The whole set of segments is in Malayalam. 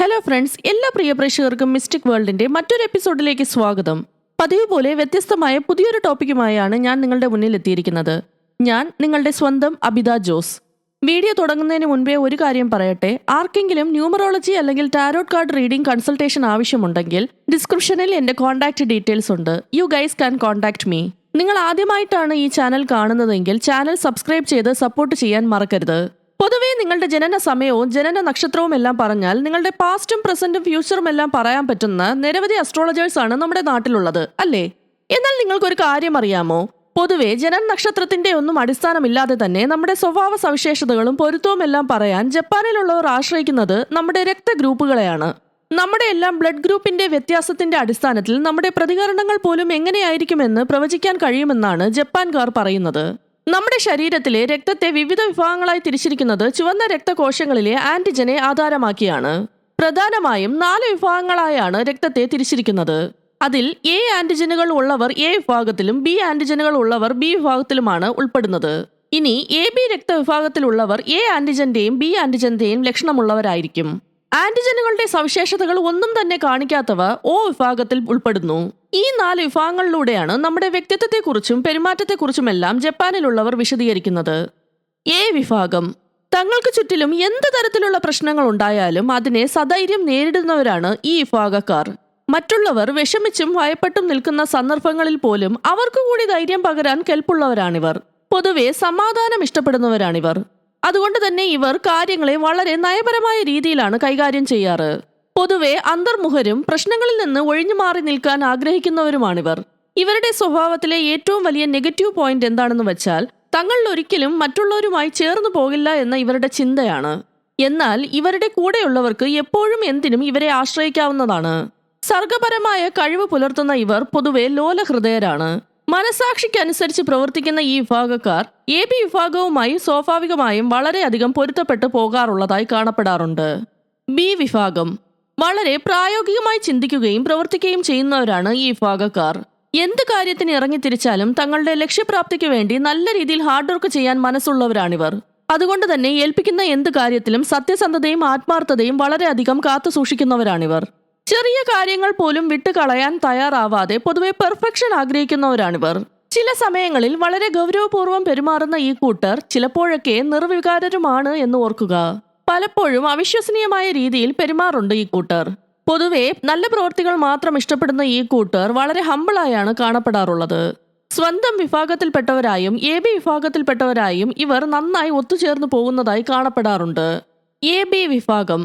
ഹലോ ഫ്രണ്ട്സ്, എല്ലാ പ്രിയ പ്രേക്ഷകർക്കും മിസ്റ്റിക് വേൾഡിന്റെ മറ്റൊരു എപ്പിസോഡിലേക്ക് സ്വാഗതം. പതിവ് പോലെ വ്യത്യസ്തമായ പുതിയൊരു ടോപ്പിക്കുമായാണ് ഞാൻ നിങ്ങളുടെ മുന്നിൽ എത്തിയിരിക്കുന്നത്. ഞാൻ നിങ്ങളുടെ സ്വന്തം അബിത ജോസ്. വീഡിയോ തുടങ്ങുന്നതിന് മുൻപേ ഒരു കാര്യം പറയട്ടെ. ആർക്കെങ്കിലും ന്യൂമറോളജി അല്ലെങ്കിൽ ടാരോട്ട് കാർഡ് റീഡിംഗ് കൺസൾട്ടേഷൻ ആവശ്യമുണ്ടെങ്കിൽ ഡിസ്ക്രിപ്ഷനിൽ എന്റെ കോൺടാക്ട് ഡീറ്റെയിൽസ് ഉണ്ട്. You guys can contact me. നിങ്ങൾ ആദ്യമായിട്ടാണ് ഈ ചാനൽ കാണുന്നതെങ്കിൽ ചാനൽ സബ്സ്ക്രൈബ് ചെയ്ത് സപ്പോർട്ട് ചെയ്യാൻ മറക്കരുത്. പൊതുവെ നിങ്ങളുടെ ജനന സമയവും ജനന നക്ഷത്രവും എല്ലാം പറഞ്ഞാൽ നിങ്ങളുടെ പാസ്റ്റും പ്രസന്റും ഫ്യൂച്ചറും എല്ലാം പറയാൻ പറ്റുന്ന നിരവധി അസ്ട്രോളജേഴ്സ് ആണ് നമ്മുടെ നാട്ടിലുള്ളത്, അല്ലേ? എന്നാൽ നിങ്ങൾക്കൊരു കാര്യം അറിയാമോ? പൊതുവെ ജനന നക്ഷത്രത്തിന്റെ ഒന്നും അടിസ്ഥാനമില്ലാതെ തന്നെ നമ്മുടെ സ്വഭാവ സവിശേഷതകളും പൊരുത്തവും എല്ലാം പറയാൻ ജപ്പാനിലുള്ളവർ ആശ്രയിക്കുന്നത് നമ്മുടെ രക്തഗ്രൂപ്പുകളെയാണ്. നമ്മുടെ എല്ലാം ബ്ലഡ് ഗ്രൂപ്പിന്റെ വ്യത്യാസത്തിന്റെ അടിസ്ഥാനത്തിൽ നമ്മുടെ പ്രതികരണങ്ങൾ പോലും എങ്ങനെയായിരിക്കുമെന്ന് പ്രവചിക്കാൻ കഴിയുമെന്നാണ് ജപ്പാൻകാർ പറയുന്നത്. നമ്മുടെ ശരീരത്തിലെ രക്തത്തെ വിവിധ വിഭാഗങ്ങളായി തിരിച്ചിരിക്കുന്നത് ചുവന്ന രക്തകോശങ്ങളിലെ ആന്റിജനെ ആധാരമാക്കിയാണ്. പ്രധാനമായും 4 വിഭാഗങ്ങളായാണ് രക്തത്തെ തിരിച്ചിരിക്കുന്നത്. അതിൽ എ ആന്റിജനുകൾ ഉള്ളവർ എ വിഭാഗത്തിലും ബി ആന്റിജനുകൾ ഉള്ളവർ ബി വിഭാഗത്തിലുമാണ് ഉൾപ്പെടുന്നത്. ഇനി എ ബി രക്തവിഭാഗത്തിലുള്ളവർ എ ആന്റിജന്റെയും ബി ആന്റിജന്റെയും ലക്ഷണമുള്ളവരായിരിക്കും. ആന്റിജനുകളുടെ സവിശേഷതകൾ ഒന്നും തന്നെ കാണിക്കാത്തവ ഒ വിഭാഗത്തിൽ ഉൾപ്പെടുന്നു. ഈ 4 വിഭാഗങ്ങളിലൂടെയാണ് നമ്മുടെ വ്യക്തിത്വത്തെക്കുറിച്ചും പെരുമാറ്റത്തെക്കുറിച്ചുമെല്ലാം ജപ്പാനിലുള്ളവർ വിശദീകരിക്കുന്നത്. എ വിഭാഗം. തങ്ങൾക്ക് ചുറ്റിലും എന്ത് തരത്തിലുള്ള പ്രശ്നങ്ങൾ ഉണ്ടായാലും അതിനെ സധൈര്യം നേരിടുന്നവരാണ് ഈ വിഭാഗക്കാർ. മറ്റുള്ളവർ വിഷമിച്ചും ഭയപ്പെട്ടും നിൽക്കുന്ന സന്ദർഭങ്ങളിൽ പോലും അവർക്ക് കൂടി ധൈര്യം പകരാൻ കെൽപ്പുള്ളവരാണിവർ. പൊതുവെ സമാധാനം ഇഷ്ടപ്പെടുന്നവരാണിവർ. അതുകൊണ്ട് തന്നെ ഇവർ കാര്യങ്ങളെ വളരെ നയപരമായ രീതിയിലാണ് കൈകാര്യം ചെയ്യാറ്. പൊതുവെ അന്തർമുഖരും പ്രശ്നങ്ങളിൽ നിന്ന് ഒഴിഞ്ഞു മാറി നിൽക്കാൻ ആഗ്രഹിക്കുന്നവരുമാണിവർ. ഇവരുടെ സ്വഭാവത്തിലെ ഏറ്റവും വലിയ നെഗറ്റീവ് പോയിന്റ് എന്താണെന്ന് വെച്ചാൽ തങ്ങളിൽ ഒരിക്കലും മറ്റുള്ളവരുമായി ചേർന്നു പോകില്ല എന്ന ഇവരുടെ ചിന്തയാണ്. എന്നാൽ ഇവരുടെ കൂടെയുള്ളവർക്ക് എപ്പോഴും എന്തിനും ഇവരെ ആശ്രയിക്കാവുന്നതാണ്. സർഗപരമായ കഴിവ് പുലർത്തുന്ന ഇവർ പൊതുവെ ലോലഹൃദയരാണ്. മനസാക്ഷിക്കനുസരിച്ച് പ്രവർത്തിക്കുന്ന ഈ വിഭാഗക്കാർ എ ബി വിഭാഗവുമായി സ്വാഭാവികമായും വളരെയധികം പൊരുത്തപ്പെട്ടു പോകാറുള്ളതായി കാണപ്പെടാറുണ്ട്. ബി വിഭാഗം. വളരെ പ്രായോഗികമായി ചിന്തിക്കുകയും പ്രവർത്തിക്കുകയും ചെയ്യുന്നവരാണ് ഈ വിഭാഗക്കാർ. എന്ത് കാര്യത്തിന് ഇറങ്ങിത്തിരിച്ചാലും തങ്ങളുടെ ലക്ഷ്യപ്രാപ്തിക്ക് വേണ്ടി നല്ല രീതിയിൽ ഹാർഡ് വർക്ക് ചെയ്യാൻ മനസ്സുള്ളവരാണിവർ. അതുകൊണ്ട് തന്നെ ഏൽപ്പിക്കുന്ന എന്ത് കാര്യത്തിലും സത്യസന്ധതയും ആത്മാർത്ഥതയും വളരെയധികം കാത്തു സൂക്ഷിക്കുന്നവരാണിവർ. ചെറിയ കാര്യങ്ങൾ പോലും വിട്ടുകളയാൻ തയ്യാറാവാതെ പൊതുവെ പെർഫെക്ഷൻ ആഗ്രഹിക്കുന്നവരാണിവർ. ചില സമയങ്ങളിൽ വളരെ ഗൗരവപൂർവ്വം പെരുമാറുന്ന ഈ കൂട്ടർ ചിലപ്പോഴൊക്കെ നിർവികാരരുമാണ് എന്ന് ഓർക്കുക. പലപ്പോഴും അവിശ്വസനീയമായ രീതിയിൽ പെരുമാറുണ്ട് ഈ കൂട്ടർ. പൊതുവെ നല്ല പ്രവൃത്തികൾ മാത്രം ഇഷ്ടപ്പെടുന്ന ഈ കൂട്ടർ വളരെ ഹമ്പിളായാണ് കാണപ്പെടാറുള്ളത്. സ്വന്തം വിഭാഗത്തിൽപ്പെട്ടവരായും എ ബി വിഭാഗത്തിൽപ്പെട്ടവരായും ഇവർ നന്നായി ഒത്തുചേർന്നു പോകുന്നതായി കാണപ്പെടാറുണ്ട്. എ ബി വിഭാഗം.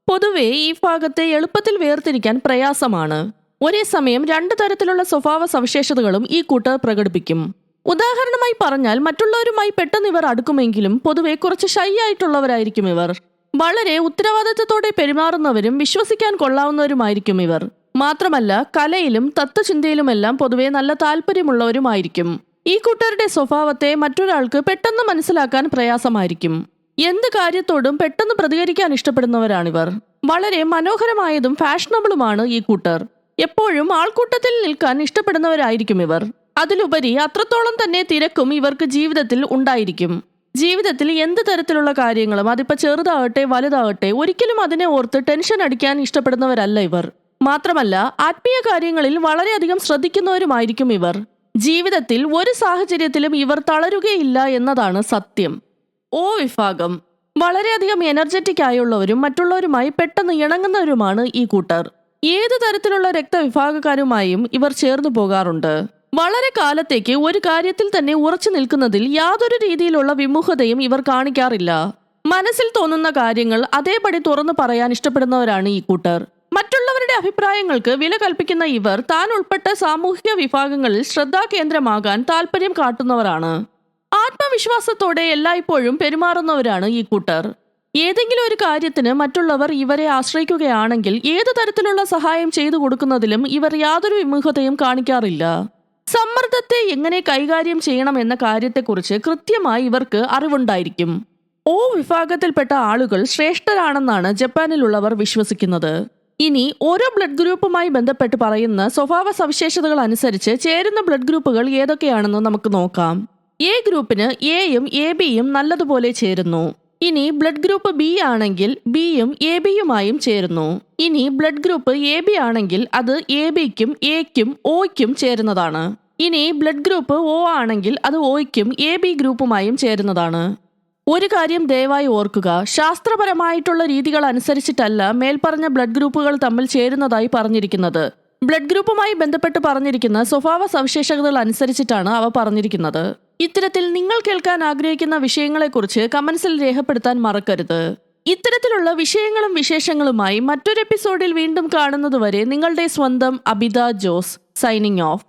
പൊതുവെ ഈ വിഭാഗത്തെ എളുപ്പത്തിൽ വേർതിരിക്കാൻ പ്രയാസമാണ്. ഒരേ സമയം 2 തരത്തിലുള്ള സ്വഭാവ സവിശേഷതകളും ഈ കൂട്ടർ പ്രകടിപ്പിക്കും. ഉദാഹരണമായി പറഞ്ഞാൽ മറ്റുള്ളവരുമായി പെട്ടെന്ന് ഇവർ അടുക്കുമെങ്കിലും പൊതുവെ കുറച്ച് ഷൈ ആയിട്ടുള്ളവരായിരിക്കും ഇവർ. വളരെ ഉത്തരവാദിത്തത്തോടെ പെരുമാറുന്നവരും വിശ്വസിക്കാൻ കൊള്ളാവുന്നവരുമായിരിക്കും ഇവർ. മാത്രമല്ല കലയിലും തത്വചിന്തയിലുമെല്ലാം പൊതുവെ നല്ല താല്പര്യമുള്ളവരുമായിരിക്കും. ഈ കൂട്ടരുടെ സ്വഭാവത്തെ മറ്റൊരാൾക്ക് പെട്ടെന്ന് മനസ്സിലാക്കാൻ പ്രയാസമായിരിക്കും. എന്ത് കാര്യത്തോടും പെട്ടെന്ന് പ്രതികരിക്കാൻ ഇഷ്ടപ്പെടുന്നവരാണിവർ. വളരെ മനോഹരമായതും ഫാഷനബിളുമാണ് ഈ കൂട്ടർ. എപ്പോഴും ആൾക്കൂട്ടത്തിൽ നിൽക്കാൻ ഇഷ്ടപ്പെടുന്നവരായിരിക്കും ഇവർ. അതിലുപരി അത്രത്തോളം തന്നെ തിരക്കും ഇവർക്ക് ജീവിതത്തിൽ ഉണ്ടായിരിക്കും. ജീവിതത്തിൽ എന്ത് തരത്തിലുള്ള കാര്യങ്ങളും അതിപ്പോ ചെറുതാകട്ടെ വലുതാകട്ടെ ഒരിക്കലും അതിനെ ഓർത്ത് ടെൻഷൻ അടിക്കാൻ ഇഷ്ടപ്പെടുന്നവരല്ല ഇവർ. മാത്രമല്ല ആത്മീയ കാര്യങ്ങളിൽ വളരെയധികം ശ്രദ്ധിക്കുന്നവരുമായിരിക്കും ഇവർ. ജീവിതത്തിൽ ഒരു സാഹചര്യത്തിലും ഇവർ തളരുകയില്ല എന്നതാണ് സത്യം. ഓ വിഭാഗം. വളരെയധികം എനർജറ്റിക് ആയുള്ളവരും മറ്റുള്ളവരുമായി പെട്ടെന്ന് ഇണങ്ങുന്നവരുമാണ് ഈ കൂട്ടർ. ഏത് തരത്തിലുള്ള രക്തവിഭാഗക്കാരുമായും ഇവർ ചേർന്നു പോകാറുണ്ട്. വളരെ കാലത്തേക്ക് ഒരു കാര്യത്തിൽ തന്നെ ഉറച്ചു നിൽക്കുന്നതിൽ യാതൊരു രീതിയിലുള്ള വിമുഖതയും ഇവർ കാണിക്കാറില്ല. മനസ്സിൽ തോന്നുന്ന കാര്യങ്ങൾ അതേപടി തുറന്നു പറയാൻ ഇഷ്ടപ്പെടുന്നവരാണ് ഈ കൂട്ടർ. മറ്റുള്ളവരുടെ അഭിപ്രായങ്ങൾക്ക് വില കൽപ്പിക്കുന്ന ഇവർ താൻ ഉൾപ്പെട്ട സാമൂഹിക വിഭാഗങ്ങളിൽ ശ്രദ്ധാകേന്ദ്രമാകാൻ താല്പര്യം കാട്ടുന്നവരാണ്. ആത്മവിശ്വാസത്തോടെ എല്ലായ്പ്പോഴും പെരുമാറുന്നവരാണ് ഈ കൂട്ടർ. ഏതെങ്കിലും ഒരു കാര്യത്തിന് മറ്റുള്ളവർ ഇവരെ ആശ്രയിക്കുകയാണെങ്കിൽ ഏതു തരത്തിലുള്ള സഹായം ചെയ്തു കൊടുക്കുന്നതിലും ഇവർ യാതൊരു വിമുഖതയും കാണിക്കാറില്ല. സമ്മർദ്ദത്തെ എങ്ങനെ കൈകാര്യം ചെയ്യണം എന്ന കാര്യത്തെക്കുറിച്ച് കൃത്യമായി ഇവർക്ക് അറിവുണ്ടായിരിക്കും. ഓ വിഭാഗത്തിൽപ്പെട്ട ആളുകൾ ശ്രേഷ്ഠരാണെന്നാണ് ജപ്പാനിലുള്ളവർ വിശ്വസിക്കുന്നത്. ഇനി ഓരോ ബ്ലഡ് ഗ്രൂപ്പുമായി ബന്ധപ്പെട്ട് പറയുന്ന സ്വഭാവ സവിശേഷതകൾ അനുസരിച്ച് ചേരുന്ന ബ്ലഡ് ഗ്രൂപ്പുകൾ ഏതൊക്കെയാണെന്ന് നമുക്ക് നോക്കാം. എ ഗ്രൂപ്പിന് എയും എ ബിയും നല്ലതുപോലെ ചേരുന്നു. ഇനി ബ്ലഡ് ഗ്രൂപ്പ് ബി ആണെങ്കിൽ ബിയും എ ബിയുമായും ചേരുന്നു. ഇനി ബ്ലഡ് ഗ്രൂപ്പ് എ ബി ആണെങ്കിൽ അത് എ ബിക്കും എക്കും ഒയ്ക്കും ചേരുന്നതാണ്. ഇനി ബ്ലഡ് ഗ്രൂപ്പ് ഒ ആണെങ്കിൽ അത് ഒയ്ക്കും എ ബി ഗ്രൂപ്പുമായും ചേരുന്നതാണ്. ഒരു കാര്യം ദയവായി ഓർക്കുക, ശാസ്ത്രപരമായിട്ടുള്ള രീതികൾ അനുസരിച്ചിട്ടല്ല മേൽപ്പറഞ്ഞ ബ്ലഡ് ഗ്രൂപ്പുകൾ തമ്മിൽ ചേരുന്നതായി പറഞ്ഞിരിക്കുന്നത്. ബ്ലഡ് ഗ്രൂപ്പുമായി ബന്ധപ്പെട്ട് പറഞ്ഞിരിക്കുന്ന സ്വഭാവ സവിശേഷതകൾ അനുസരിച്ചിട്ടാണ് അവ പറഞ്ഞിരിക്കുന്നത്. ഇത്തരത്തിൽ നിങ്ങൾ കേൾക്കാൻ ആഗ്രഹിക്കുന്ന വിഷയങ്ങളെക്കുറിച്ച് കമന്റ്സിൽ രേഖപ്പെടുത്താൻ മറക്കരുത്. ഇത്തരത്തിലുള്ള വിഷയങ്ങളും വിശേഷങ്ങളുമായി മറ്റൊരു എപ്പിസോഡിൽ വീണ്ടും കാണുന്നതുവരെ നിങ്ങളുടെ സ്വന്തം അബിത ജോസ് സൈനിങ് ഓഫ്.